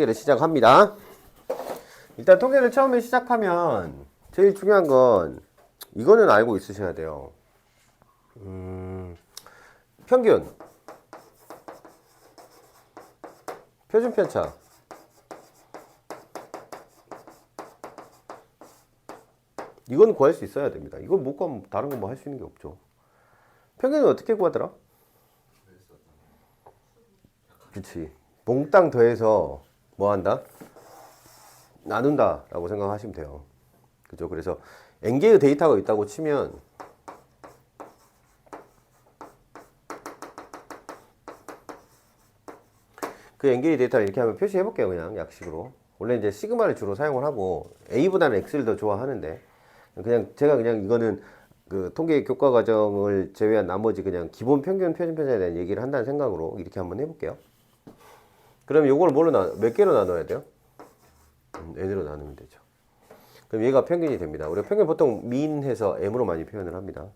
통계를 시작합니다. 일단 통계를 처음에 시작하면 제일 중요한 건 이거는 알고 있으셔야 돼요. 평균, 표준 편차. 이건 구할 수 있어야 됩니다. 이건 못 구하면 다른 건 뭐 할 수 있는 게 없죠. 평균은 어떻게 구하더라? 그치. 몽땅 더해서 뭐 한다? 나눈다 라고 생각하시면 돼요. 그죠? 그래서 n개의 데이터가 있다고 치면 그 n개의 데이터를 이렇게 하면 표시해 볼게요. 그냥 약식으로. 원래 이제 시그마를 주로 사용을 하고 a보다는 x를 더 좋아하는데 그냥 제가 그냥 이거는 그 통계 교과 과정을 제외한 나머지 그냥 기본 평균 표준 편차에 대한 얘기를 한다는 생각으로 이렇게 한번 해볼게요. 그럼 요걸 몇 개로 나눠야 돼요? n으로 나누면 되죠. 그럼 얘가 평균이 됩니다. 우리가 평균 보통 mean 해서 m으로 많이 표현을 합니다.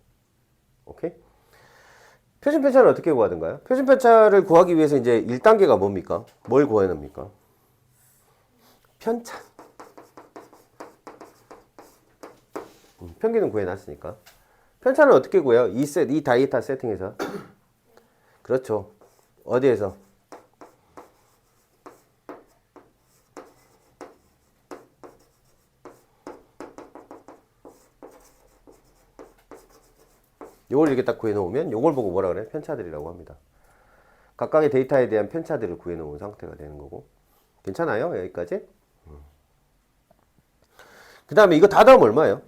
오케이? 표준 편차를 어떻게 구하던가요? 표준 편차를 구하기 위해서 이제 1단계가 뭡니까? 뭘 구해야 합니까? 편차. 평균은 구해놨으니까. 편차는 어떻게 구해요? 이 데이터 세팅에서. 그렇죠. 어디에서? 요걸 이렇게 딱 구해놓으면 요걸 보고 뭐라 그래? 편차들이라고 합니다. 각각의 데이터에 대한 편차들을 구해놓은 상태가 되는 거고. 괜찮아요? 여기까지? 그 다음에 이거 다 더하면 얼마예요?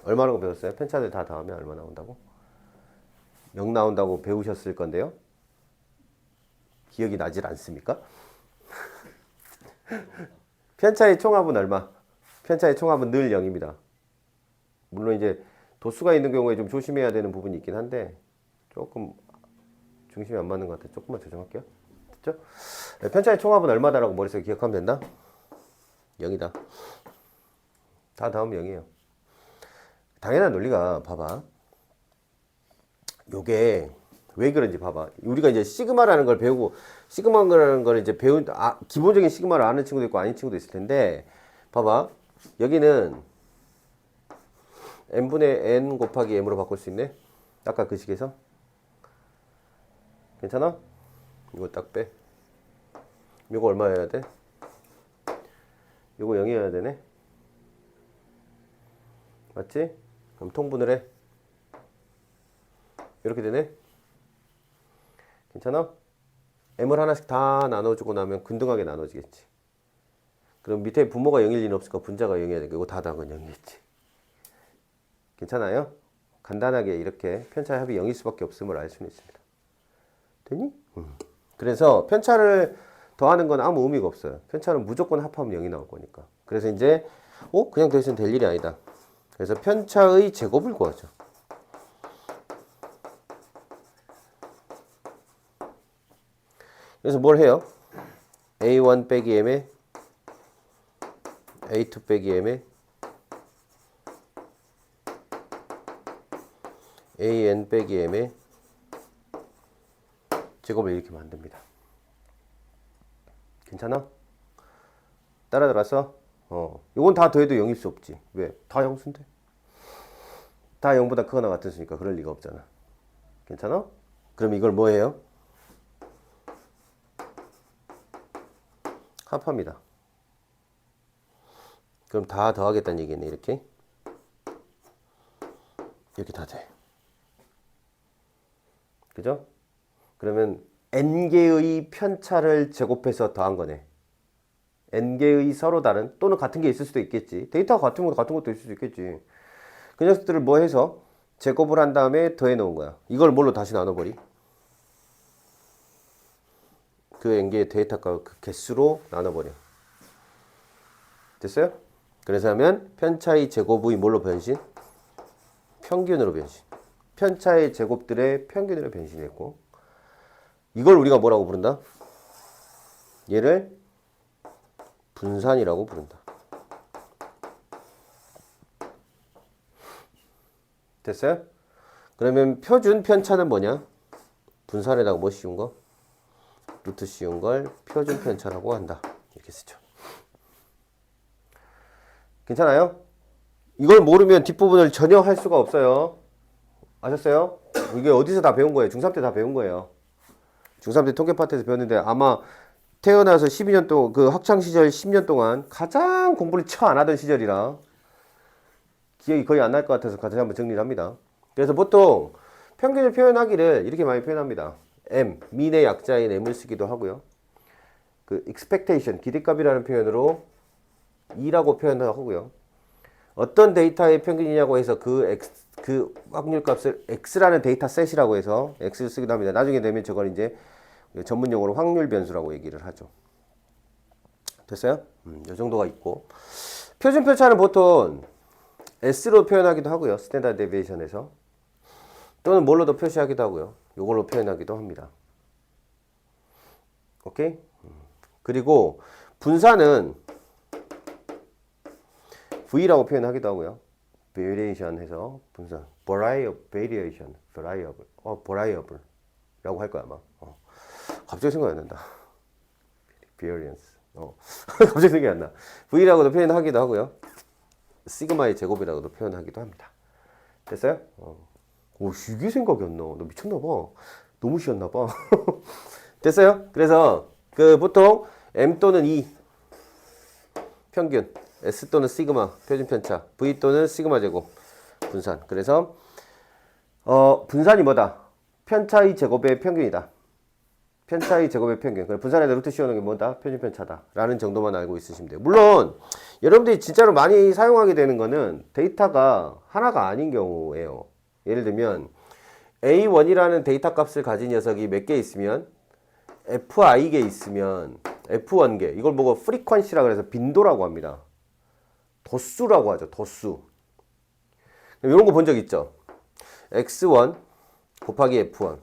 얼마라고 배웠어요? 편차들 다 더하면 얼마 나온다고? 0 나온다고 배우셨을 건데요. 기억이 나질 않습니까? 편차의 총합은 얼마? 편차의 총합은 늘 0입니다. 물론 이제 도수가 있는 경우에 좀 조심해야 되는 부분이 있긴 한데 조금 중심이 안 맞는 것 같아요. 조금만 조정할게요. 됐죠? 편차의 총합은 얼마다라고 머릿속에 기억하면 된다? 0이다. 다 더하면 0이에요. 당연한 논리가 봐봐. 요게 왜 그런지 봐봐. 우리가 이제 시그마라는 걸 배우고 시그마라는 걸 이제 기본적인 시그마를 아는 친구도 있고 아닌 친구도 있을 텐데 봐봐. 여기는 n분의 n 곱하기 m으로 바꿀 수 있네. 아까 그 식에서. 괜찮아? 이거 딱 빼. 이거 얼마여야 돼? 이거 0이어야 되네. 맞지? 그럼 통분을 해. 이렇게 되네. 괜찮아? m을 하나씩 다 나눠주고 나면 균등하게 나눠지겠지. 그럼 밑에 분모가 0일 리는 없으니까 분자가 0이어야 되니까 이거 다 더하면 0이겠지. 괜찮아요? 간단하게 이렇게 편차의 합이 0일 수밖에 없음을 알 수는 있습니다. 되니? 그래서 편차를 더하는 건 아무 의미가 없어요. 편차는 무조건 합하면 0이 나올 거니까. 그래서 이제 그냥 더해서는 될 일이 아니다. 그래서 편차의 제곱을 구하죠. 그래서 뭘 해요? A1 빼기 M에 A2 빼기 M에 AN 빼기 M에 제곱을 이렇게 만듭니다. 괜찮아? 따라 들어갔어? 요건 다 더해도 0일 수 없지. 왜? 다 영수인데. 다 0보다 크거나 같은 수니까 그럴 리가 없잖아. 괜찮아? 그럼 이걸 뭐 해요? 합합니다. 그럼 다 더하겠다는 얘기네. 이렇게 다 돼. 그죠? 그러면 n개의 편차를 제곱해서 더한 거네. n개의 서로 다른 또는 같은 게 있을 수도 있겠지. 데이터가 같은 것도 있을 수 있겠지. 그 녀석들을 뭐 해서 제곱을 한 다음에 더해 놓은 거야. 이걸 뭘로 다시 나눠버리? 그 n개의 데이터가 그 개수로 나눠버려. 됐어요? 그래서 하면 편차의 제곱의 뭘로 변신? 평균으로 변신. 편차의 제곱들의 평균으로 변신했고 이걸 우리가 뭐라고 부른다? 얘를 분산이라고 부른다. 됐어요? 그러면 표준 편차는 뭐냐? 분산에다가 뭐 씌운 거? 루트 씌운 걸 표준 편차라고 한다. 이렇게 쓰죠. 괜찮아요? 이걸 모르면 뒷부분을 전혀 할 수가 없어요. 아셨어요? 이게 어디서 다 배운 거예요? 중3 때 다 배운 거예요. 중3 때 통계 파트에서 배웠는데 아마 태어나서 12년 동안 그 학창시절 10년 동안 가장 공부를 안 하던 시절이라 기억이 거의 안 날 것 같아서 같이 한번 정리를 합니다. 그래서 보통 평균을 표현하기를 이렇게 많이 표현합니다. M, 민의 약자인 M을 쓰기도 하고요. 그 expectation, 기대값이라는 표현으로 E라고 표현하고요. 어떤 데이터의 평균이냐고 해서 그 확률값을 X라는 데이터 셋이라고 해서 X를 쓰기도 합니다. 나중에 되면 저걸 이제 전문 용어로 확률 변수라고 얘기를 하죠. 됐어요? 이 정도가 있고. 표준 편차는 보통 S로 표현하기도 하고요. 스탠다드 데비에이션에서. 또는 뭘로도 표시하기도 하고요. 이걸로 표현하기도 합니다. 오케이? 그리고 분산은 V라고 표현하기도 하고요. variation 해서 분산. variation. variable. 라고 할 거야, 아마. 갑자기 생각이 안 난다. variance. 갑자기 생각이 안 나. V라고도 표현하기도 하고요. 시그마의 제곱이라고도 표현하기도 합니다. 됐어요? 오, 이게 생각이 안 나. 너 미쳤나 봐. 너무 쉬웠나 봐. 됐어요? 그래서 그 보통 M 또는 E 평균, S 또는 시그마 표준 편차, V 또는 시그마 제곱 분산. 그래서 분산이 뭐다? 편차의 제곱의 평균이다. 편차의 제곱의 평균. 분산에다 루트 씌우는 게 뭐다? 표준 편차다. 라는 정도만 알고 있으시면 돼요. 물론 여러분들이 진짜로 많이 사용하게 되는 거는 데이터가 하나가 아닌 경우예요. 예를 들면 A1이라는 데이터 값을 가진 녀석이 몇 개 있으면 FI개 있으면 F1개. 이걸 보고 프리퀀시라 그래서 빈도라고 합니다. 도수라고 하죠. 도수. 이런 거 본 적 있죠? X1 곱하기 F1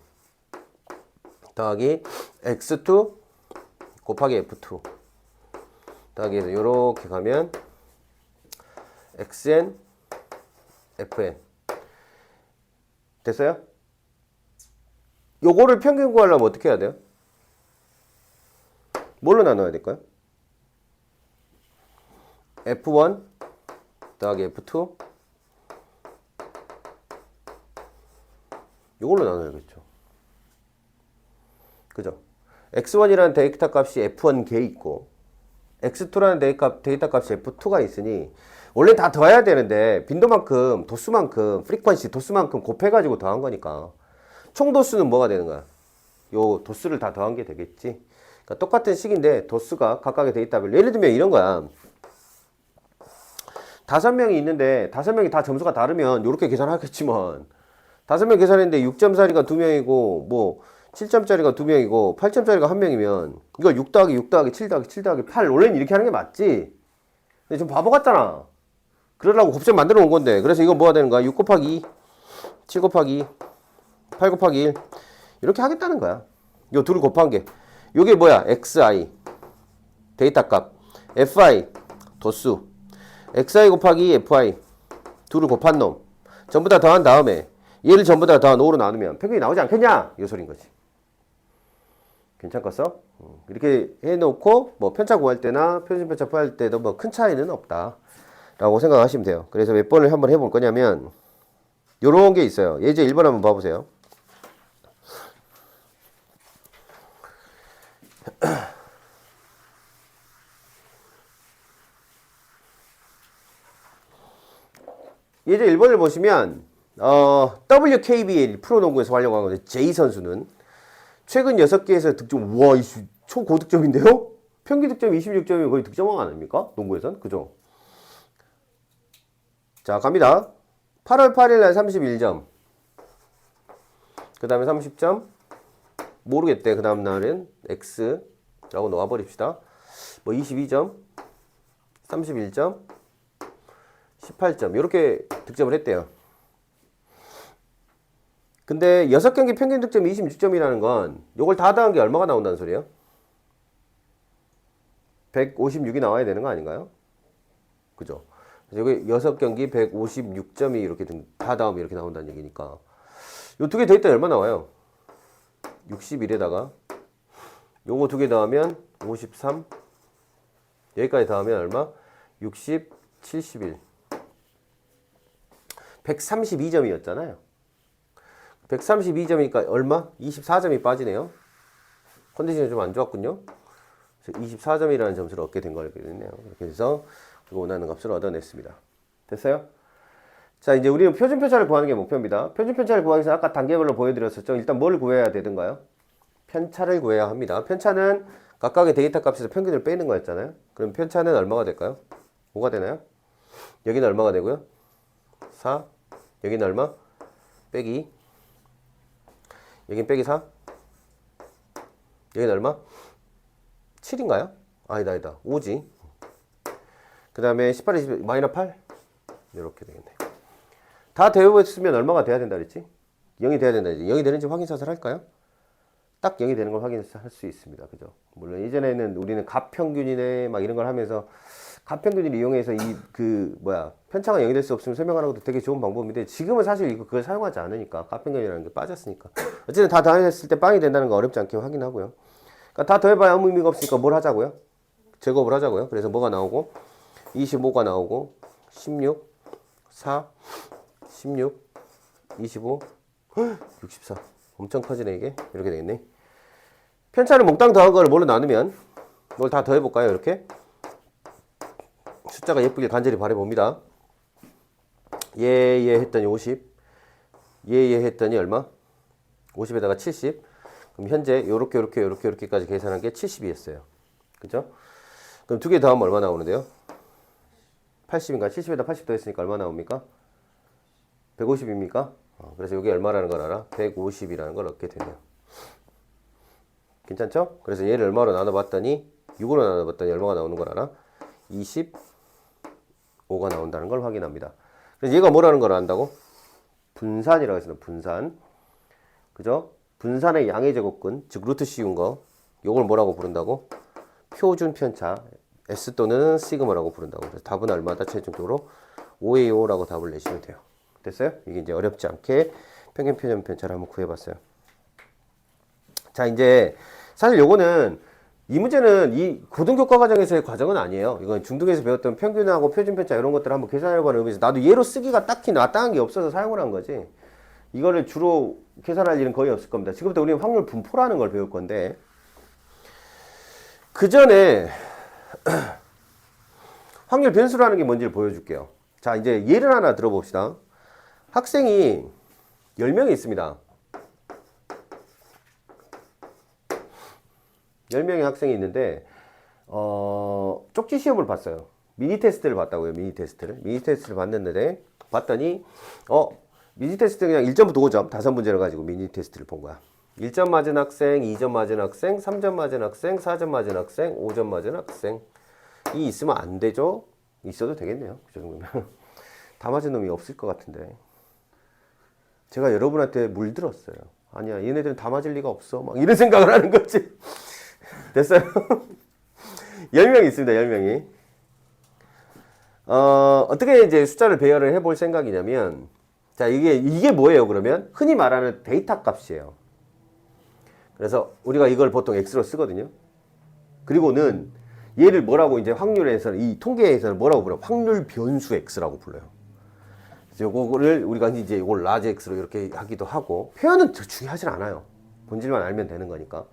더하기 X2 곱하기 F2 더하기 해서 이렇게 가면 XN FN 됐어요? 요거를 평균 구하려면 어떻게 해야 돼요? 뭘로 나눠야 될까요? F1 더하기 F2 요걸로 나눠야겠죠. 그죠? X1이라는 데이터 값이 F1개 있고 X2라는 데이터 값이 F2가 있으니 원래 다 더해야 되는데 빈도만큼 도수만큼 프리퀀시 도수만큼 곱해가지고 더한 거니까 총 도수는 뭐가 되는 거야? 요 도수를 다 더한 게 되겠지. 그러니까 똑같은 식인데 도수가 각각의 데이터별로 예를 들면 이런 거야. 5명이 있는데 5명이 다 점수가 다르면 이렇게 계산하겠지만 5명 계산했는데 6점짜리가 2명이고 뭐 7점짜리가 2명이고 8점짜리가 1명이면 이걸 6 더하기 6 더하기 7 더하기 7 더하기 8 원래는 이렇게 하는 게 맞지. 근데 좀 바보 같잖아. 그러려고 곱셈 만들어 놓은 건데 그래서 이거 뭐가 되는 거야? 6 곱하기 2 7 곱하기 2 8 곱하기 1 이렇게 하겠다는 거야. 요 둘을 곱한 게 요게 뭐야? xi 데이터 값 fi 도수 xi 곱하기 fi 둘을 곱한 놈 전부 다 더한 다음에 얘를 전부 다 더한 5로 나누면 평균이 나오지 않겠냐? 이 소린 거지. 괜찮겠어? 이렇게 해놓고 뭐 편차 구할 때나 표준 편차 구할 때도 뭐 큰 차이는 없다 라고 생각하시면 돼요. 그래서 몇 번을 한번 해볼 거냐면 요런 게 있어요. 예제 1번 한번 봐보세요. 예제 1번을 보시면 WKBL 프로농구에서 활용하는 J 선수는 최근 6개에서 득점 우와 초고득점인데요? 평균 득점이 26점이면 거의 득점왕 아닙니까? 농구에선 그죠? 자 갑니다. 8월 8일날 31점 그 다음에 30점 모르겠대. 그 다음 날은 X라고 놓아버립시다. 뭐 22점 31점 18점 이렇게 득점을 했대요. 근데 6경기 평균 득점이 26점이라는 건 요걸 다 더한 게 얼마가 나온다는 소리예요? 156이 나와야 되는 거 아닌가요? 그죠? 여기 6경기 156점이 이렇게 다 더하면 이렇게 나온다는 얘기니까 요 두 개 더했더니 얼마 나와요? 61에다가 요거 두 개 더하면 53, 여기까지 더하면 얼마? 60, 71. 132점이었잖아요. 132점이니까 얼마? 24점이 빠지네요. 컨디션이 좀 안 좋았군요. 그래서 24점이라는 점수를 얻게 된 거겠네요. 이렇게 해서 원하는 값을 얻어냈습니다. 됐어요? 자, 이제 우리는 표준 편차를 구하는 게 목표입니다. 표준 편차를 구하기 위해서 아까 단계별로 보여드렸었죠. 일단 뭘 구해야 되던가요? 편차를 구해야 합니다. 편차는 각각의 데이터 값에서 평균을 빼는 거였잖아요. 그럼 편차는 얼마가 될까요? 5가 되나요? 여기는 얼마가 되고요? 4. 여기는 얼마? 빼기. 여긴 빼기 4. 여기는 얼마? 7인가요? 아니다. 5지. 그 다음에 18, 20, 마이너스 8. 이렇게 되겠네. 다 되어있으면 얼마가 돼야 된다 그랬지? 0이 돼야 된다. 0이 되는지 확인사설 할까요? 딱 0이 되는 걸 확인할 수 있습니다. 그죠? 물론 이전에는 우리는 값평균이네 막 이런 걸 하면서 값평균을 이용해서 편차가 0이 될 수 없으면 설명하는 것도 되게 좋은 방법인데 지금은 사실 그걸 사용하지 않으니까 값평균이라는 게 빠졌으니까 어쨌든 다 더했을 때 빵이 된다는 거 어렵지 않게 확인하고요. 그러니까 다 더해봐야 아무 의미가 없으니까 뭘 하자고요? 제곱을 하자고요. 그래서 뭐가 나오고 25가 나오고 16, 4, 16, 25, 64. 엄청 커지네 이게. 이렇게 되겠네. 편차를 몽땅 더한 걸 뭘로 나누면 이걸 다 더해볼까요? 이렇게 숫자가 예쁘게 간절히 바라봅니다. 얘 했더니 50, 얘 했더니 얼마? 50에다가 70. 그럼 현재 요렇게까지 계산한 게 70이었어요. 그죠? 그럼 두 개 더하면 얼마 나오는데요? 80인가? 70에다 80 더했으니까 얼마 나옵니까? 150입니까? 그래서 이게 얼마라는 걸 알아? 150이라는 걸 얻게 되네요. 괜찮죠? 그래서 얘를 얼마로 나눠봤더니 6으로 나눠봤더니 얼마가 나오는 걸 알아? 25가 나온다는 걸 확인합니다. 그래서 얘가 뭐라는 걸 안다고? 분산이라고 했습니다. 분산. 그죠? 분산의 양의 제곱근, 즉 루트 씌운 거. 요걸 뭐라고 부른다고? 표준 편차. S 또는 시그마라고 부른다고. 그래서 답은 얼마다? 최종적으로 5의 5라고 답을 내시면 돼요. 됐어요? 이게 이제 어렵지 않게 평균 표준 편차를 한번 구해봤어요. 자, 이제 사실 요거는 이 문제는 이 고등교과 과정에서의 과정은 아니에요. 이건 중등에서 배웠던 평균하고 표준 편차 이런 것들을 한번 계산해보는 의미에서 나도 얘로 쓰기가 딱히 마땅한 게 없어서 사용을 한 거지. 이거를 주로 계산할 일은 거의 없을 겁니다. 지금부터 우리는 확률 분포라는 걸 배울 건데 그 전에 확률 변수라는 게 뭔지를 보여줄게요. 자, 이제 예를 하나 들어봅시다. 학생이 10명이 있습니다. 10명의 학생이 있는데 쪽지 시험을 봤어요. 미니 테스트를 봤다고요. 미니 테스트를 봤는데 봤더니 미니 테스트 그냥 1점부터 5점 5문제를 가지고 미니 테스트를 본 거야. 1점 맞은 학생, 2점 맞은 학생, 3점 맞은 학생, 4점 맞은 학생, 5점 맞은 학생. 이 있으면 안 되죠? 있어도 되겠네요. 그 정도면. 다 맞은 놈이 없을 것 같은데. 제가 여러분한테 물들었어요. 아니야, 얘네들은 다 맞을 리가 없어. 막 이런 생각을 하는 거지. 됐어요? 10명이 있습니다. 10명이. 어떻게 이제 숫자를 배열을 해볼 생각이냐면, 자, 이게 뭐예요, 그러면? 흔히 말하는 데이터 값이에요. 그래서 우리가 이걸 보통 X로 쓰거든요. 그리고는 얘를 뭐라고 이제 확률에서는, 이 통계에서는 뭐라고 불러요? 확률 변수 X라고 불러요. 요거를 우리가 이제 이걸 라지 X로 이렇게 하기도 하고, 표현은 중요하진 않아요. 본질만 알면 되는 거니까.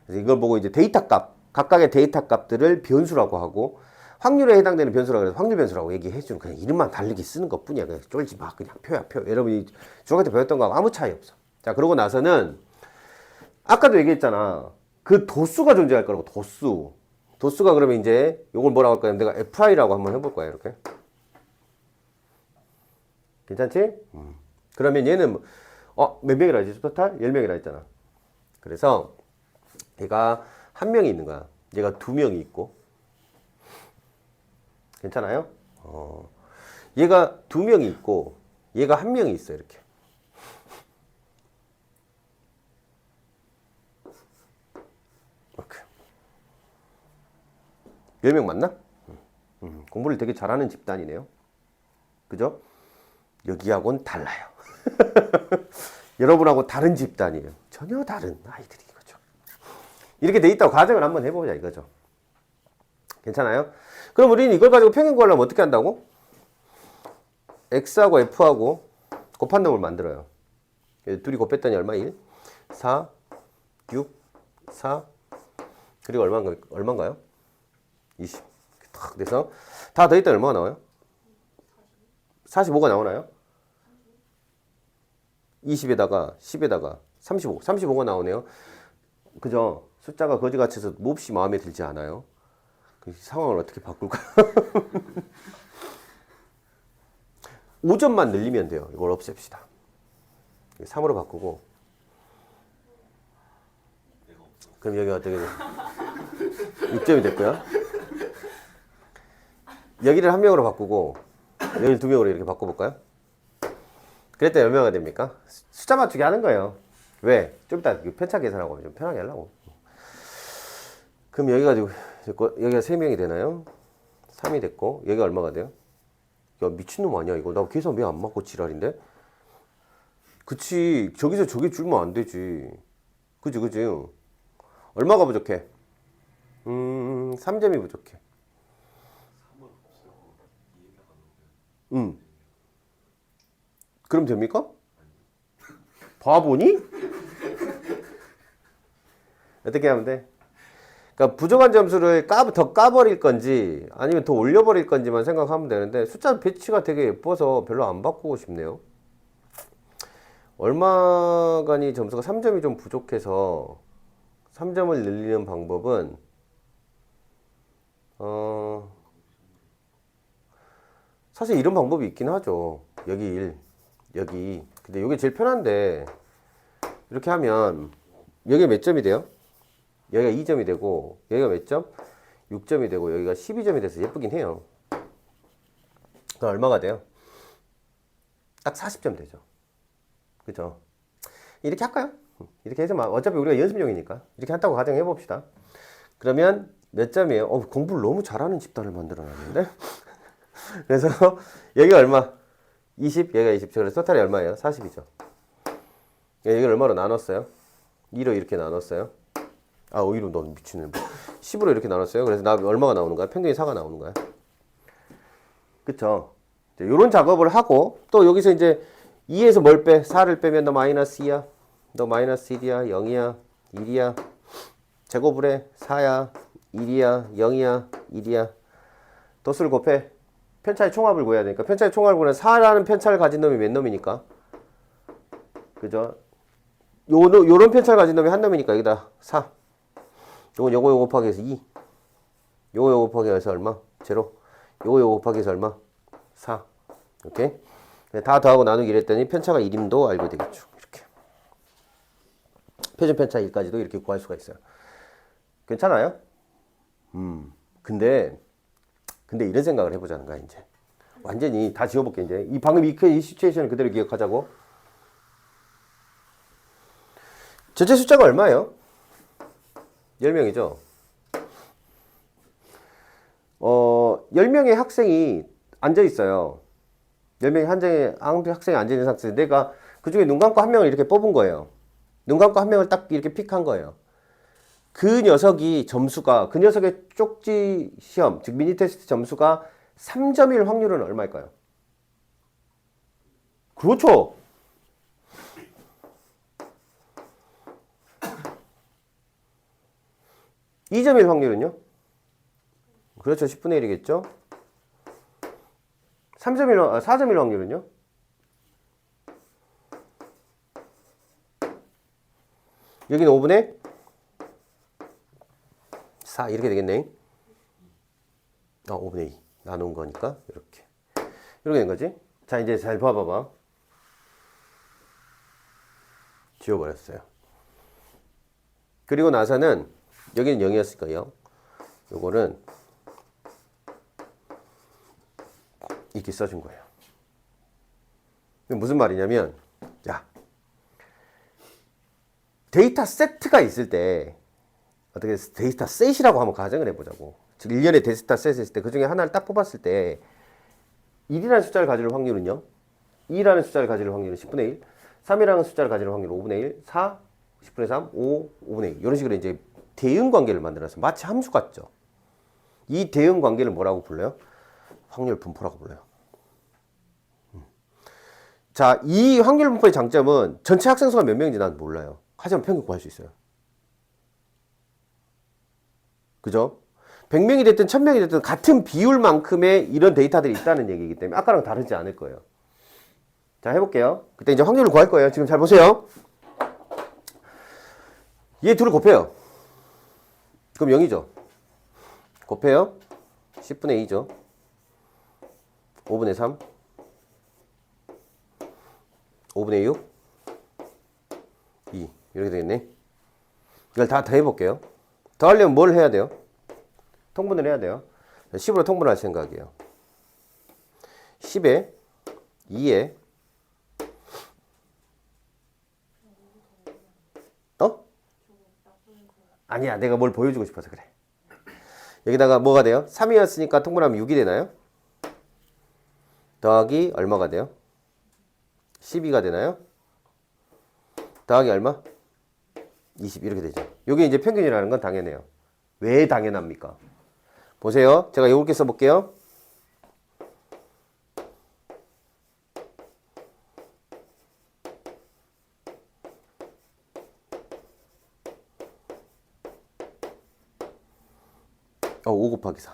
그래서 이걸 보고 이제 데이터 값, 각각의 데이터 값들을 변수라고 하고, 확률에 해당되는 변수라고 해서 확률 변수라고 얘기해주는 그냥 이름만 다르게 쓰는 것 뿐이야. 그냥 쫄지 마. 그냥 표야, 표. 여러분이 중학교 때 배웠던 거하고 아무 차이 없어. 자, 그러고 나서는, 아까도 얘기했잖아. 그 도수가 존재할 거라고, 도수. 도수가 그러면 이제, 요걸 뭐라고 할까요? 내가 FI라고 한번 해볼 거야, 이렇게. 괜찮지? 그러면 얘는, 몇 명이라 했지? 토탈? 10명이라 했잖아. 그래서, 얘가 한 명이 있는 거야. 얘가 2명이 있고. 괜찮아요? 얘가 2명이 있고, 얘가 1명이 있어, 이렇게. 이렇게. 10명 맞나? 공부를 되게 잘하는 집단이네요. 그죠? 여기하고는 달라요. 여러분하고 다른 집단이에요. 전혀 다른 아이들이 거죠. 이렇게 돼 있다고 가정을 한번 해보자 이거죠. 괜찮아요? 그럼 우리는 이걸 가지고 평행 구하려면 어떻게 한다고? X하고 F하고 곱한 놈을 만들어요. 둘이 곱했더니 얼마? 1, 4, 6, 4 그리고 얼마인가요? 20. 탁 돼서 다 더했더니 얼마가 나와요? 45가 나오나요? 20에다가 10에다가 35. 35가 나오네요. 그죠? 숫자가 거지같이 몹시 마음에 들지 않아요. 그 상황을 어떻게 바꿀까요? 5점만 늘리면 돼요. 이걸 없앱시다. 3으로 바꾸고. 그럼 여기 어떻게 돼요? 6점이 됐고요. 여기를 한 명으로 바꾸고 여기를 두 명으로 이렇게 바꿔볼까요? 그랬더니 얼마가 됩니까? 숫자 맞추기 하는 거예요. 왜? 좀 이따 편차 계산하고 좀 편하게 하려고. 그럼 여기 가지고 여기가 3명이 되나요? 3이 됐고 여기가 얼마가 돼요? 야 미친놈 아니야 이거. 나 계산 왜 안 맞고 지랄인데? 그치. 저기서 저기 줄면 안 되지. 그치. 얼마가 부족해? 3점이 부족해. 그럼 됩니까? 바보니? 어떻게 하면 돼? 그러니까 부족한 점수를 더 까버릴 건지 아니면 더 올려버릴 건지만 생각하면 되는데 숫자 배치가 되게 예뻐서 별로 안 바꾸고 싶네요. 얼마간이 점수가 3점이 좀 부족해서 3점을 늘리는 방법은 사실 이런 방법이 있긴 하죠. 여기 1, 여기. 근데 이게 제일 편한데 이렇게 하면 여기가 몇 점이 돼요? 여기가 2점이 되고 여기가 몇 점? 6점이 되고 여기가 12점이 돼서 예쁘긴 해요. 그럼 얼마가 돼요? 딱 40점 되죠. 그죠? 이렇게 할까요? 이렇게 해서 어차피 우리가 연습용이니까 이렇게 한다고 가정해 봅시다. 그러면 몇 점이에요? 공부를 너무 잘하는 집단을 만들어 놨는데 그래서 여기가 얼마? 20, 여기가 20. 그래서 토탈이 얼마예요? 40이죠. 여기를 얼마로 나눴어요? 2로 이렇게 나눴어요. 오히려 넌 미치는 10으로 이렇게 나눴어요. 그래서 나 얼마가 나오는 거야? 평균이 4가 나오는 거야. 그쵸? 요런 작업을 하고 또 여기서 이제 2에서 뭘 빼? 4를 빼면 너 마이너스 2야. 너 마이너스 1이야. 0이야. 1이야. 제곱을 해. 4야. 1이야. 0이야. 1이야. 도수를 곱해. 편차의 총합을 구해야 되니까 편차의 총합을 구하면 4라는 편차를 가진 놈이 몇 놈이니까? 그죠? 요런 편차를 가진 놈이 한 놈이니까 여기다 4. 요거 곱하기 해서 2. 요거 곱하기 해서 얼마? 0. 요거 곱하기 해서 얼마? 4. 오케이? 다 더하고 나누기 이랬더니 편차가 1임도 알고 되겠죠. 이렇게. 표준 편차 1까지도 이렇게 구할 수가 있어요. 괜찮아요? 근데 이런 생각을 해보자는 거야, 이제. 완전히 다 지워볼게, 이제. 방금 이 시츄에이션을 그대로 기억하자고. 전체 숫자가 얼마예요? 10명이죠. 10명의 학생이 앉아있어요. 10명의 학생이 앉아있는 상태에서 내가 그 중에 눈 감고 한 명을 이렇게 뽑은 거예요. 눈 감고 한 명을 딱 이렇게 픽한 거예요. 그 녀석의 쪽지 시험, 즉 미니 테스트 점수가 3점일 확률은 얼마일까요? 그렇죠. (2점일) 확률은요? 그렇죠. 10분의 1이겠죠? 4점일 확률은요? 여기는 5분의 4 이렇게 되겠네. 5분의 2 나눈 거니까 이렇게 된 거지. 자, 이제 잘 봐봐봐. 지워버렸어요. 그리고 나서는 여기는 0이었을 거예요. 요거는 이렇게 써준 거예요. 무슨 말이냐면, 야, 데이터 세트가 있을 때 어떻게 데이터 셋이라고 한번 가정을 해보자고. 즉 1년에 데이터 셋이 있을 때 그 중에 하나를 딱 뽑았을 때 1이라는 숫자를 가질 확률은요? 2라는 숫자를 가질 확률은 10분의 1, 3이라는 숫자를 가지는 확률 5분의 1, 4, 10분의 3, 5, 5분의 2. 이런 식으로 이제 대응 관계를 만들어서 마치 함수 같죠. 이 대응 관계를 뭐라고 불러요? 확률 분포라고 불러요. 자, 이 확률 분포의 장점은 전체 학생 수가 몇 명인지 난 몰라요. 하지만 평균 구할 수 있어요. 그죠? 100명이 됐든 1000명이 됐든 같은 비율만큼의 이런 데이터들이 있다는 얘기이기 때문에 아까랑 다르지 않을 거예요. 자, 해볼게요. 그때 이제 확률을 구할 거예요. 지금 잘 보세요. 얘 둘을 곱해요. 그럼 0이죠. 곱해요. 10분의 2죠. 5분의 3. 5분의 6. 2. 이렇게 되겠네. 이걸 다 더해볼게요. 더하려면 뭘 해야 돼요? 통분을 해야 돼요. 10으로 통분할 생각이에요. 10에 2에 아니야, 내가 뭘 보여주고 싶어서 그래. 여기다가 뭐가 돼요? 3이었으니까 통분하면 6이 되나요? 더하기 얼마가 돼요? 12가 되나요? 더하기 얼마? 20 이렇게 되죠. 이게 이제 평균이라는 건 당연해요. 왜 당연합니까? 보세요. 제가 이렇게 써볼게요. 어, 5 곱하기 4.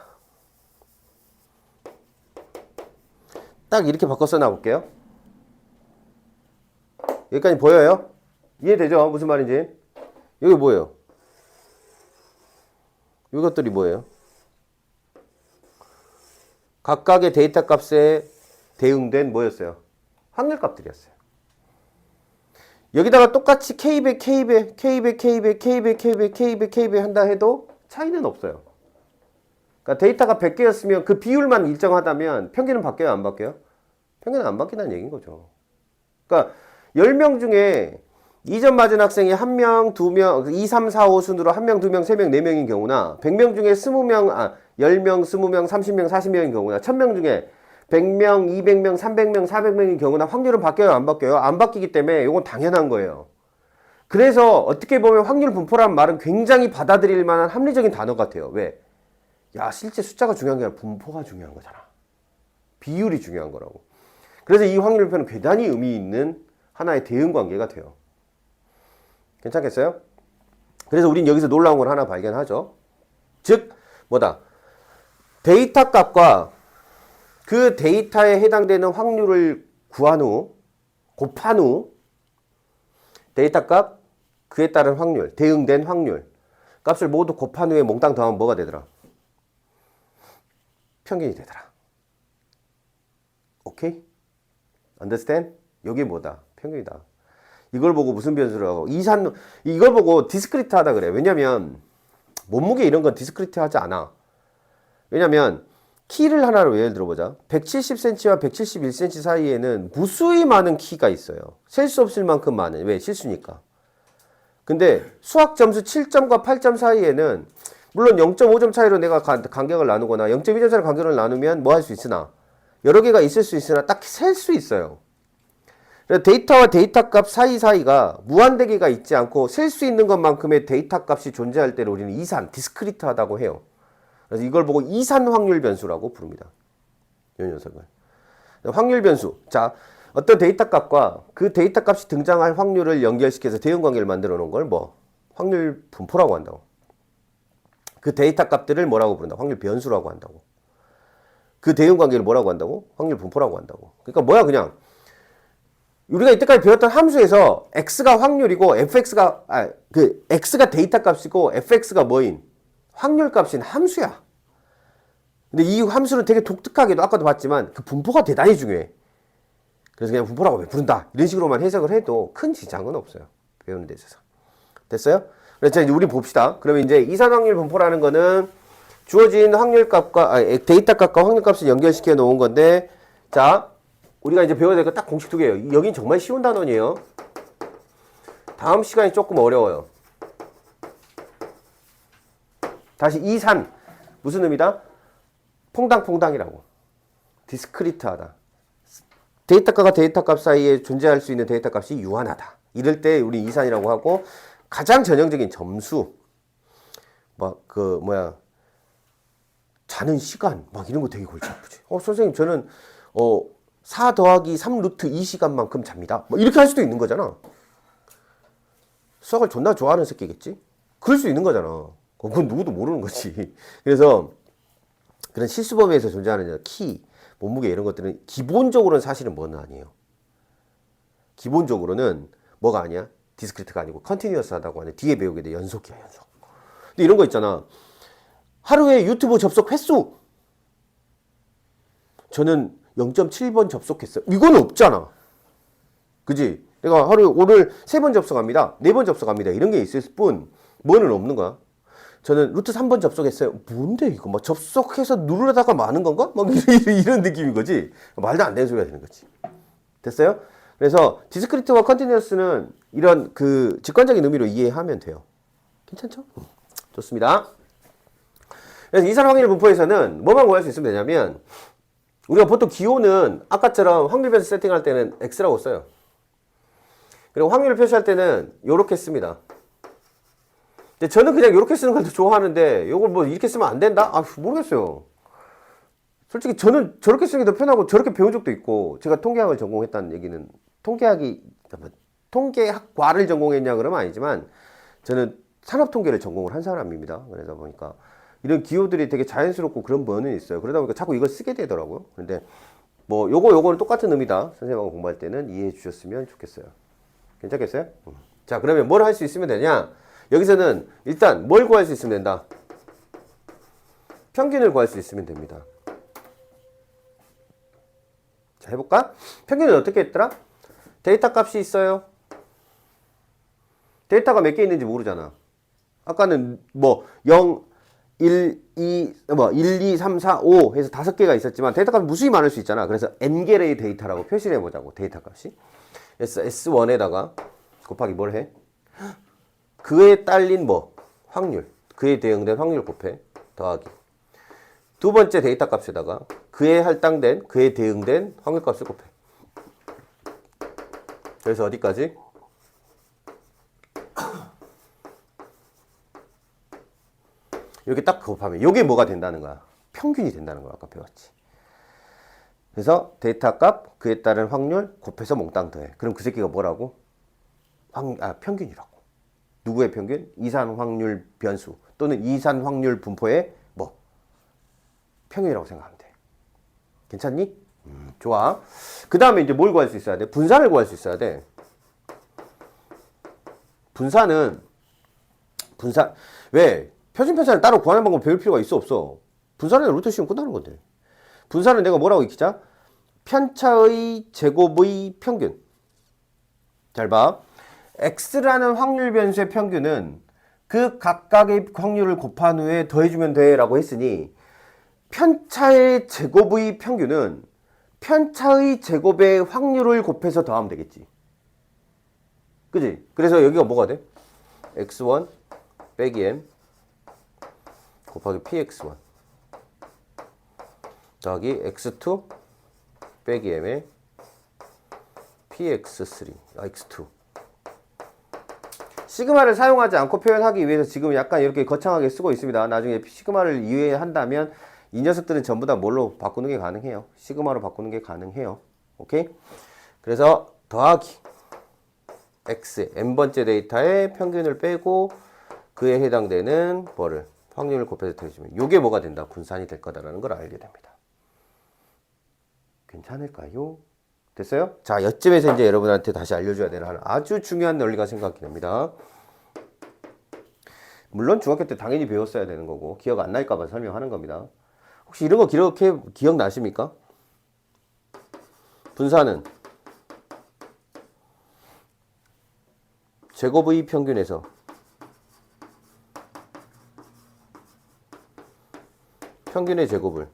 딱 이렇게 바꿔 써놔볼게요. 여기까지 보여요? 이해되죠? 무슨 말인지? 여기 뭐예요? 이것들이 뭐예요? 각각의 데이터 값에 대응된 뭐였어요? 확률 값들이었어요. 여기다가 똑같이 K배, K배, K배, K배, K배, K배, K배, K배 한다 해도 차이는 없어요. 그러니까 데이터가 100개였으면 그 비율만 일정하다면 평균은 바뀌어요? 안 바뀌어요? 평균은 안 바뀐다는 얘기인 거죠. 그러니까 10명 중에 2점 맞은 학생이 1명, 2명, 2, 3, 4, 5 순으로 1명, 2명, 3명, 4명인 경우나 100명 중에 20명, 10명, 20명, 30명, 40명인 경우나 1000명 중에 100명, 200명, 300명, 400명인 경우나 확률은 바뀌어요? 안 바뀌어요? 안 바뀌기 때문에 이건 당연한 거예요. 그래서 어떻게 보면 확률 분포란 말은 굉장히 받아들일 만한 합리적인 단어 같아요. 왜? 야, 실제 숫자가 중요한 게 아니라 분포가 중요한 거잖아. 비율이 중요한 거라고. 그래서 이 확률표는 대단히 의미 있는 하나의 대응 관계가 돼요. 괜찮겠어요? 그래서 우린 여기서 놀라운 걸 하나 발견하죠. 즉, 뭐다? 데이터 값과 그 데이터에 해당되는 확률을 구한 후, 곱한 후, 데이터 값, 그에 따른 확률, 대응된 확률, 값을 모두 곱한 후에 몽땅 더하면 뭐가 되더라? 평균이 되더라. 오케이? understand? 여기 뭐다? 평균이다. 이걸 보고 무슨 변수를 하고 이걸 보고 디스크리트 하다 그래. 왜냐면 몸무게 이런 건 디스크리트 하지 않아. 왜냐면 키를 하나로 예를 들어보자. 170cm와 171cm 사이에는 무수히 많은 키가 있어요. 셀 수 없을 만큼 많은. 왜? 실수니까. 근데 수학 점수 7점과 8점 사이에는 물론 0.5점 차이로 내가 간격을 나누거나 0.2점 차이로 간격을 나누면 뭐 할 수 있으나 여러 개가 있을 수 있으나 딱 셀 수 있어요. 데이터와 데이터 값 사이사이가 무한대계가 있지 않고 셀 수 있는 것만큼의 데이터 값이 존재할 때를 우리는 이산, 디스크리트하다고 해요. 그래서 이걸 보고 이산 확률 변수라고 부릅니다. 이 녀석을. 확률 변수. 자, 어떤 데이터 값과 그 데이터 값이 등장할 확률을 연결시켜서 대응 관계를 만들어 놓은 걸 뭐? 확률 분포라고 한다고. 그 데이터 값들을 뭐라고 부른다? 확률 변수라고 한다고. 그 대응 관계를 뭐라고 한다고? 확률 분포라고 한다고. 그러니까 뭐야 그냥 우리가 이때까지 배웠던 함수에서 x가 확률이고 fx가 x가 데이터 값이고 fx가 뭐인? 확률 값인 함수야. 근데 이 함수는 되게 독특하게도 아까도 봤지만 그 분포가 대단히 중요해. 그래서 그냥 분포라고 왜 부른다 이런 식으로만 해석을 해도 큰 지장은 없어요. 배우는 데 있어서. 됐어요? 그래서 이제 우리 봅시다. 그러면 이제 이산 확률 분포라는 거는 주어진 확률 값과 데이터 값과 확률 값을 연결시켜 놓은 건데, 자 우리가 이제 배워야 될 거 딱 공식 두 개예요. 여긴 정말 쉬운 단원이에요. 다음 시간이 조금 어려워요. 다시 이산 무슨 의미다? 퐁당퐁당이라고. 디스크리트하다. 데이터값과 데이터값 사이에 존재할 수 있는 데이터값이 유한하다. 이럴 때 우리 이산이라고 하고, 가장 전형적인 점수, 자는 시간, 이런 거 되게 골치 아프지. 선생님, 저는, 4 더하기 3 루트 2시간만큼 잡니다. 이렇게 할 수도 있는 거잖아. 수학을 존나 좋아하는 새끼겠지? 그럴 수 있는 거잖아. 그건 누구도 모르는 거지. 그래서, 그런 실수 범위에서 존재하는 키, 몸무게 이런 것들은 기본적으로는 사실은 뭐는 아니에요. 기본적으로는 뭐가 아니야? 디스크리트가 아니고 컨티뉴어스하다고 하는 뒤에 배우게 돼. 연속이야, 연속. 근데 이런 거 있잖아. 하루에 유튜브 접속 횟수. 저는 0.7번 접속했어요. 이거는 없잖아. 그지? 내가 하루에 오늘 3번 접속합니다. 4번 접속합니다. 이런 게 있을 뿐 뭐는 없는 거야. 저는 루트 3번 접속했어요. 뭔데 이거? 접속해서 누르려다가 마는 건가? 이런 느낌인 거지. 말도 안 되는 소리가 되는 거지. 됐어요? 그래서 디스크리트와 컨티뉴어스는 이런 그 직관적인 의미로 이해하면 돼요. 괜찮죠? 좋습니다. 그래서 이산 확률 분포에서는 뭐만 구할 수 있으면 되냐면, 우리가 보통 기호는 아까처럼 확률 변수 세팅할 때는 X라고 써요. 그리고 확률을 표시할 때는 이렇게 씁니다. 근데 저는 그냥 이렇게 쓰는 걸 더 좋아하는데, 이걸 이렇게 쓰면 안 된다? 모르겠어요. 솔직히 저는 저렇게 쓰는 게 더 편하고, 저렇게 배운 적도 있고, 제가 통계학을 전공했다는 얘기는, 통계학과를 전공했냐 그러면 아니지만, 저는 산업통계를 전공을 한 사람입니다. 그러다 보니까 이런 기호들이 되게 자연스럽고 그런 면은 있어요. 그러다 보니까 자꾸 이걸 쓰게 되더라고요. 그런데 요거는 똑같은 의미다. 선생님하고 공부할 때는 이해해 주셨으면 좋겠어요. 괜찮겠어요? 자, 그러면 뭘 할 수 있으면 되냐? 여기서는 일단 뭘 구할 수 있으면 된다? 평균을 구할 수 있으면 됩니다. 자, 해볼까? 평균은 어떻게 했더라? 데이터 값이 있어요. 데이터가 몇 개 있는지 모르잖아. 아까는 0, 1, 2, 3, 4, 5 해서 5개가 있었지만 데이터 값이 무수히 많을 수 있잖아. 그래서 n개의 데이터라고 표시를 해보자고. 데이터 값이. 그래서 S1에다가 곱하기 뭘 해? 그에 딸린 확률. 그에 대응된 확률 곱해. 더하기. 두 번째 데이터 값에다가 그에 할당된, 그에 대응된 확률 값을 곱해. 그래서 어디까지? 이렇게 딱 곱하면 이게 뭐가 된다는 거야? 평균이 된다는 거야. 아까 배웠지. 그래서 데이터 값, 그에 따른 확률 곱해서 몽땅 더해. 그럼 그 새끼가 뭐라고? 평균이라고. 누구의 평균? 이산 확률 변수 또는 이산 확률 분포의 평균이라고 생각하면 돼. 괜찮니? 좋아. 그 다음에 이제 뭘 구할 수 있어야 돼? 분산을 구할 수 있어야 돼. 분산 왜? 표준 편차를 따로 구하는 방법 배울 필요가 있어 없어? 분산은 루트 씌우면 끝나는 건데. 분산은 내가 뭐라고 익히자? 편차의 제곱의 평균. 잘 봐. X라는 확률 변수의 평균은 그 각각의 확률을 곱한 후에 더해주면 돼 라고 했으니, 편차의 제곱의 평균은 편차의 제곱의 확률을 곱해서 더하면 되겠지. 그지? 그래서 여기가 뭐가 돼? x1 빼기 m 곱하기 px1 더하기 x2 빼기 m의 px3 x2. 시그마를 사용하지 않고 표현하기 위해서 지금 약간 이렇게 거창하게 쓰고 있습니다. 나중에 시그마를 이해한다면 이 녀석들은 전부 다 뭘로 바꾸는 게 가능해요. 시그마로 바꾸는 게 가능해요. 오케이? 그래서 더하기 x n번째 데이터의 평균을 빼고 그에 해당되는 확률을 곱해서 더해주면 요게 뭐가 된다? 분산이 될 거다라는 걸 알게 됩니다. 괜찮을까요? 됐어요? 자, 여쯤에서 이제 여러분한테 다시 알려줘야 되는 아주 중요한 논리가 생각이 됩니다. 물론 중학교 때 당연히 배웠어야 되는 거고 기억 안 날까봐 설명하는 겁니다. 혹시 이런 거 기억나십니까? 분산은 제곱의 평균에서 평균의 제곱을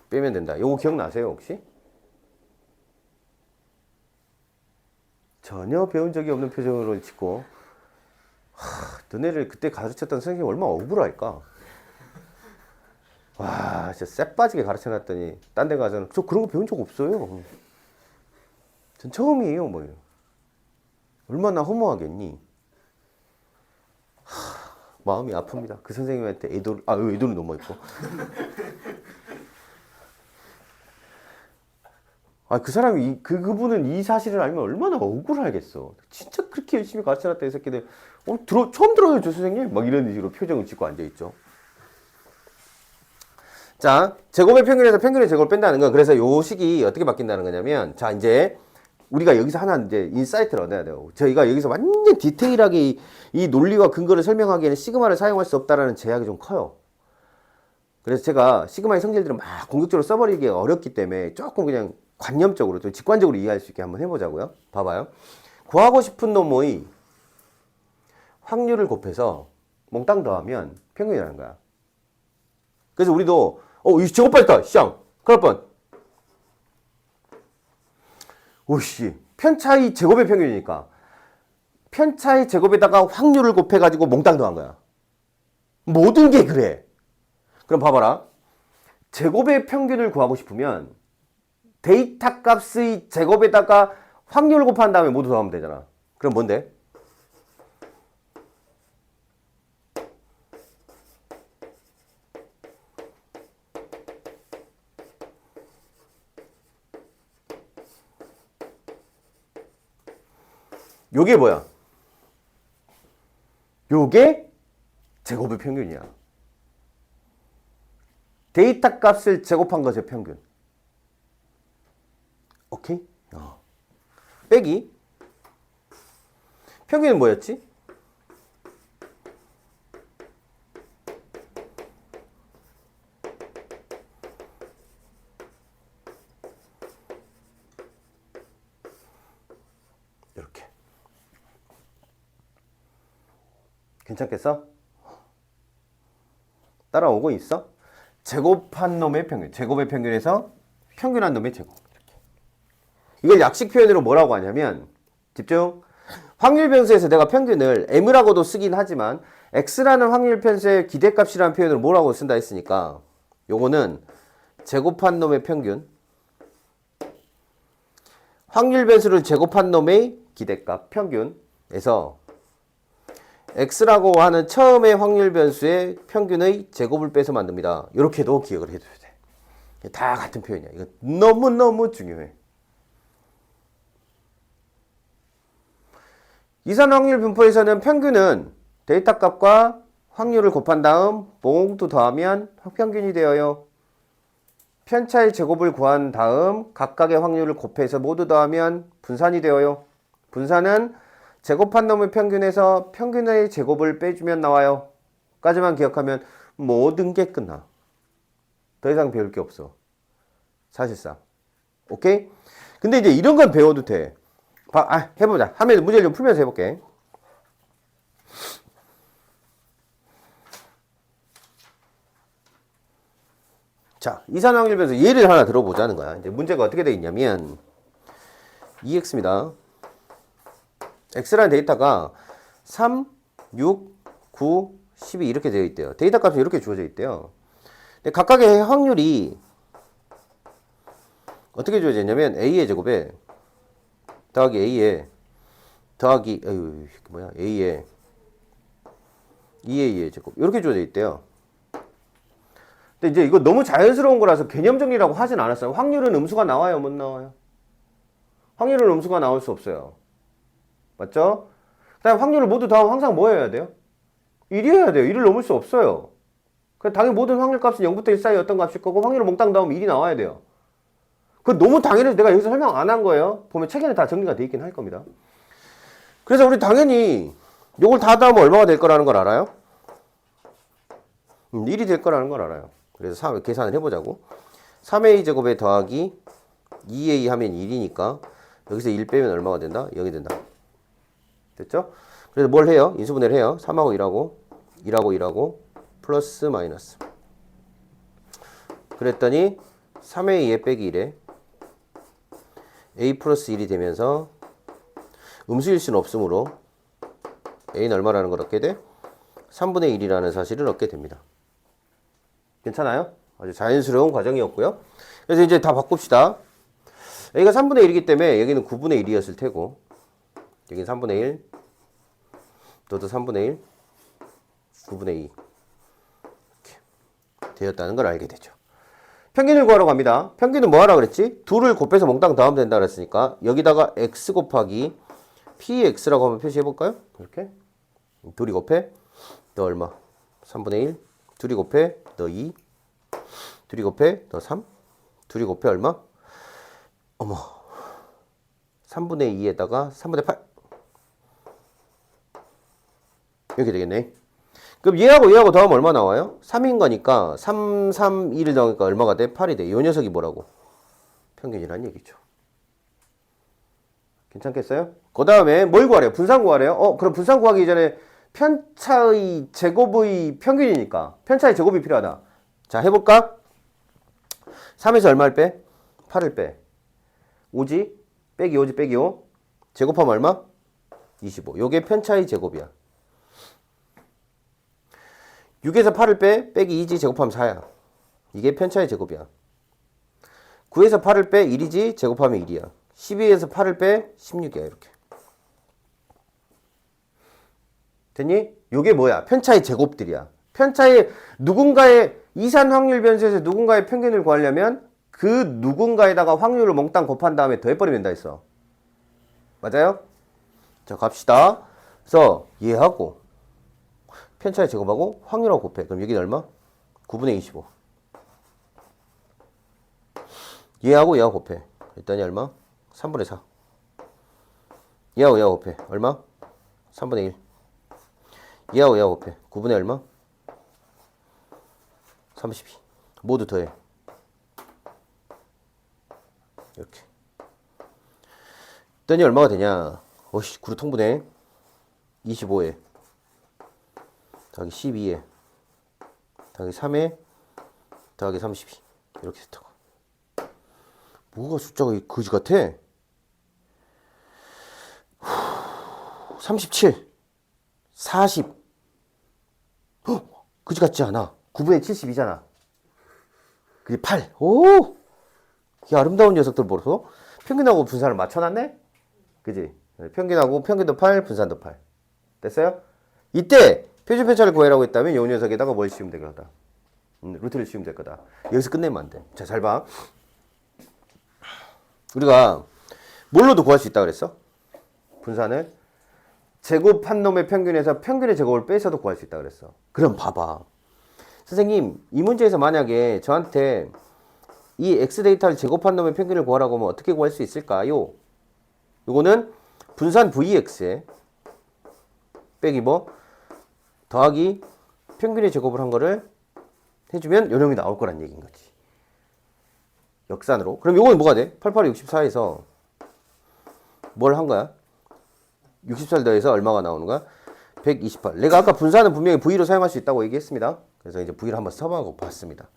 빼면 된다. 요거 기억나세요 혹시? 전혀 배운 적이 없는 표정으로 짓고, 너네를 그때 가르쳤던 선생님이 얼마나 억울할까? 와, 진짜 쎄 빠지게 가르쳐 놨더니 딴 데 가서는 저 그런 거 배운 적 없어요. 전 처음이에요, 뭐. 얼마나 허무하겠니? 마음이 아픕니다. 그 선생님한테 애도를 너무 했고. 그 사람이, 그분은 이 사실을 알면 얼마나 억울하겠어. 진짜 그렇게 열심히 가르쳐 놨다, 이 새끼들. 처음 들어요, 저 선생님? 막 이런 식으로 표정을 짓고 앉아있죠. 자, 제곱의 평균에서 평균의 제곱을 뺀다는 건, 그래서 요 식이 어떻게 바뀐다는 거냐면, 자, 이제, 우리가 여기서 하나 이제 인사이트를 얻어야 돼요. 저희가 여기서 완전 디테일하게 이 논리와 근거를 설명하기에는 시그마를 사용할 수 없다라는 제약이 좀 커요. 그래서 제가 시그마의 성질들을 막 공격적으로 써버리기 어렵기 때문에 조금 그냥 관념적으로 좀 직관적으로 이해할 수 있게 한번 해보자고요. 봐봐요. 구하고 싶은 놈의 확률을 곱해서 몽땅 더하면 평균이라는 거야. 그래서 우리도 이 제곱했다 시장 그럴 뻔. 오씨, 편차의 제곱의 평균이니까 편차의 제곱에다가 확률을 곱해가지고 몽땅 더한 거야. 모든 게 그래. 그럼 봐봐라. 제곱의 평균을 구하고 싶으면 데이터 값의 제곱에다가 확률을 곱한 다음에 모두 더하면 되잖아. 그럼 뭔데? 요게 뭐야? 요게 제곱의 평균이야. 데이터 값을 제곱한 것의 평균. 오케이? 빼기. 평균은 뭐였지? 이렇게. 괜찮겠어? 따라오고 있어? 제곱한 놈의 평균. 제곱의 평균에서 평균한 놈의 제곱. 이걸 약식 표현으로 뭐라고 하냐면, 집중. 확률 변수에서 내가 평균을 m이라고도 쓰긴 하지만 x라는 확률 변수의 기대값이라는 표현을 뭐라고 쓴다 했으니까 요거는 제곱한 놈의 평균, 확률 변수를 제곱한 놈의 기대값 평균에서 x라고 하는 처음의 확률 변수의 평균의 제곱을 빼서 만듭니다. 이렇게도 기억을 해줘야 돼. 다 같은 표현이야. 이거 너무너무 중요해. 이산 확률 분포에서는 평균은 데이터 값과 확률을 곱한 다음 모두 더하면 평균이 되어요. 편차의 제곱을 구한 다음 각각의 확률을 곱해서 모두 더하면 분산이 되어요. 분산은 제곱한 놈의 평균에서 평균의 제곱을 빼주면 나와요. 까지만 기억하면 모든 게 끝나. 더 이상 배울 게 없어. 사실상. 오케이? 근데 이제 이런 건 배워도 돼. 해보자. 하면 문제를 좀 풀면서 해볼게. 자, 이산 확률 변수 예를 하나 들어보자는 거야. 이제 문제가 어떻게 되어 있냐면 2x입니다. x라는 데이터가 3, 6, 9, 12 이렇게 되어 있대요. 데이터 값이 이렇게 주어져 있대요. 근데 각각의 확률이 어떻게 주어져 있냐면 a의 제곱에 더하기 a에 더하기 a에 2a의 제곱 이렇게 주어져 있대요. 근데 이제 이거 너무 자연스러운 거라서 개념 정리라고 하진 않았어요. 확률은 음수가 나와요, 못 나와요? 확률은 음수가 나올 수 없어요. 맞죠? 그다음에 확률을 모두 더하면 항상 뭐 해야 돼요? 1이 해야 돼요. 1을 넘을 수 없어요. 당연히 모든 확률 값은 0부터 1 사이 어떤 값일 거고 확률을 몽땅 더하면 1이 나와야 돼요. 그건 너무 당연해서 내가 여기서 설명 안 한 거예요. 보면 책에는 다 정리가 돼 있긴 할 겁니다. 그래서 우리 당연히 요걸 다 더하면 얼마가 될 거라는 걸 알아요? 1이 될 거라는 걸 알아요. 그래서 계산을 해보자고. 3a 제곱에 더하기 2a 하면 1이니까 여기서 1 빼면 얼마가 된다? 0이 된다. 됐죠? 그래서 뭘 해요? 인수분해를 해요. 3하고 1하고 1하고 1하고 플러스 마이너스. 그랬더니 3의 2에 빼기 1에 a 플러스 1이 되면서 음수일 수는 없으므로 a는 얼마라는 걸 얻게 돼? 3분의 1이라는 사실을 얻게 됩니다. 괜찮아요? 아주 자연스러운 과정이었고요. 그래서 이제 다 바꿉시다. 여기가 3분의 1이기 때문에 여기는 9분의 1이었을 테고, 여기는 3분의 1, 너도 3분의 1, 9분의 2 이렇게 되었다는 걸 알게 되죠. 평균을 구하러 갑니다. 평균은 뭐 하라 그랬지? 2를 곱해서 몽땅 더하면 된다 그랬으니까 여기다가 x 곱하기 px라고 한번 표시해 볼까요? 이렇게 2이 곱해 너 얼마? 3분의 1 2이 곱해 너 2 2이 곱해 너 3 2이 곱해 얼마? 어머 3분의 2에다가 3분의 8 이렇게 되겠네. 그럼 얘하고 더하면 얼마 나와요? 3인 거니까 3, 3, 2를 더하니까 얼마가 돼? 8이 돼. 이 녀석이 뭐라고? 평균이란 얘기죠. 괜찮겠어요? 그 다음에 뭘 구하래요? 분산 구하래요? 그럼 분산 구하기 전에 편차의 제곱의 평균이니까 편차의 제곱이 필요하다. 자, 해볼까? 3에서 얼마를 빼? 8을 빼. 5지? 빼기 5지 빼기 5. 제곱하면 얼마? 25. 요게 편차의 제곱이야. 6에서 8을 빼, 빼기 2지, 제곱하면 4야. 이게 편차의 제곱이야. 9에서 8을 빼, 1이지, 제곱하면 1이야. 12에서 8을 빼, 16이야, 이렇게. 됐니? 요게 뭐야? 편차의 제곱들이야. 편차의 누군가의 이산 확률 변수에서 누군가의 평균을 구하려면 그 누군가에다가 확률을 몽땅 곱한 다음에 더해버리면 된다 했어. 맞아요? 자, 갑시다. 그래서 얘하고 편차의 제곱하고 확률하고 곱해. 그럼 여기는 얼마? 9분의 25. 얘하고 곱해. 일단이 얼마? 3분의 4. 얘하고 곱해. 얼마? 3분의 1. 얘하고 곱해. 9분의 얼마? 32. 모두 더해. 이렇게. 일단이 얼마가 되냐? 어씨, 9로 통분해. 25에. 더하기 12에 더하기 3에 더하기 32 이렇게 됐다고. 뭐가 숫자가 거지 같아? 37 40 거지 같지 않아. 9분의 72잖아. 그게 8. 오! 이 아름다운 녀석들 보소. 평균하고 분산을 맞춰놨네? 그지? 평균하고 평균도 8 분산도 8 됐어요? 이때 표준 편차를 구해라고 했다면 이 녀석에다가 뭘 씌우면 될 거다. 루트를 씌우면 될 거다. 여기서 끝내면 안 돼. 자, 잘 봐. 우리가 뭘로도 구할 수 있다 그랬어? 분산을 제곱한 놈의 평균에서 평균의 제곱을 빼서도 구할 수 있다 그랬어. 그럼 봐봐. 선생님, 이 문제에서 만약에 저한테 이 x 데이터를 제곱한 놈의 평균을 구하라고 하면 어떻게 구할 수 있을까요? 요거는 분산 vx에 빼기 뭐? 더하기 평균의 제곱을 한 거를 해주면 요령이 나올 거란 얘기인 거지. 역산으로. 그럼 요거는 뭐가 돼? 88, 64에서 뭘 한 거야? 64를 더해서 얼마가 나오는 거야? 128. 내가 아까 분산은 분명히 V로 사용할 수 있다고 얘기했습니다. 그래서 이제 V를 한번 써보고 봤습니다.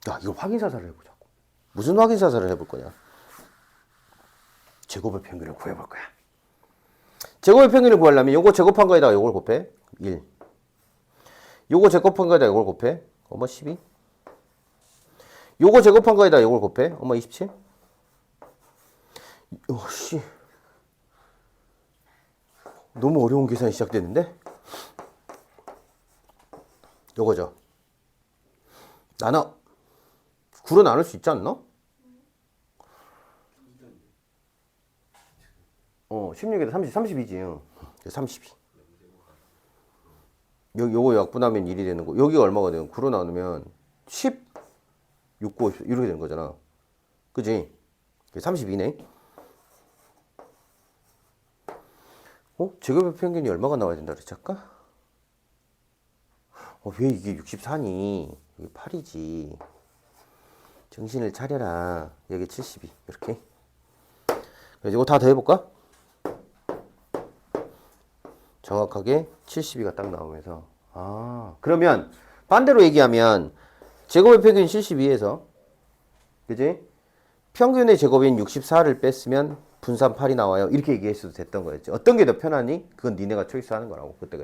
야, 이거 확인사살을 해보자고. 무슨 확인사살을 해볼 거냐? 제곱의 평균을 구해볼 거야. 제곱의 평균을 구하려면 요거 제곱한 거에다가 요걸 곱해. 1. 요거 제곱한 거에다가 요걸 곱해. 12. 요거 제곱한 거에다가 요걸 곱해. 27. 씨. 너무 어려운 계산이 시작됐는데? 요거죠. 나눠. 9로 나눌 수 있지 않나? 16에다 30, 32지. 32. 요거 약분하면 1이 되는 거. 여기가 얼마가 되는 거? 9로 나누면 10, 6, 9, 50 이렇게 되는 거잖아. 그지? 32네. 제곱의 평균이 얼마가 나와야 된다 그랬지 아까? 왜 이게 64니? 이게 8이지. 정신을 차려라. 여기 72. 이렇게. 그래서 이거 다 더해볼까? 정확하게 72가 딱 나오면서 그러면 반대로 얘기하면 제곱의 평균 72에서 그지? 평균의 제곱인 64를 뺐으면 분산 8이 나와요. 이렇게 얘기했어도 됐던 거였지. 어떤 게 더 편하니? 그건 니네가 초이스하는 거라고. 그때.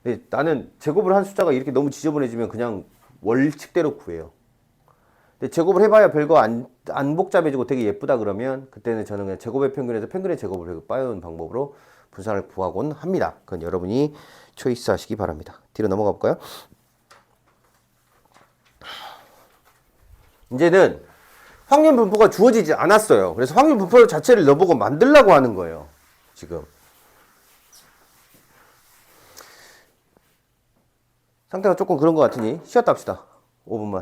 근데 나는 제곱을 한 숫자가 이렇게 너무 지저분해지면 그냥 월칙대로 구해요. 근데 제곱을 해봐야 별거 안 복잡해지고 되게 예쁘다 그러면 그때는 저는 그냥 제곱의 평균에서 평균의 제곱을 빠여놓은 방법으로 분산을 구하곤 합니다. 그건 여러분이 초이스 하시기 바랍니다. 뒤로 넘어가 볼까요? 이제는 확률 분포가 주어지지 않았어요. 그래서 확률 분포 자체를 넣어보고 만들려고 하는 거예요. 지금. 상태가 조금 그런 것 같으니 쉬었다 합시다. 5분만.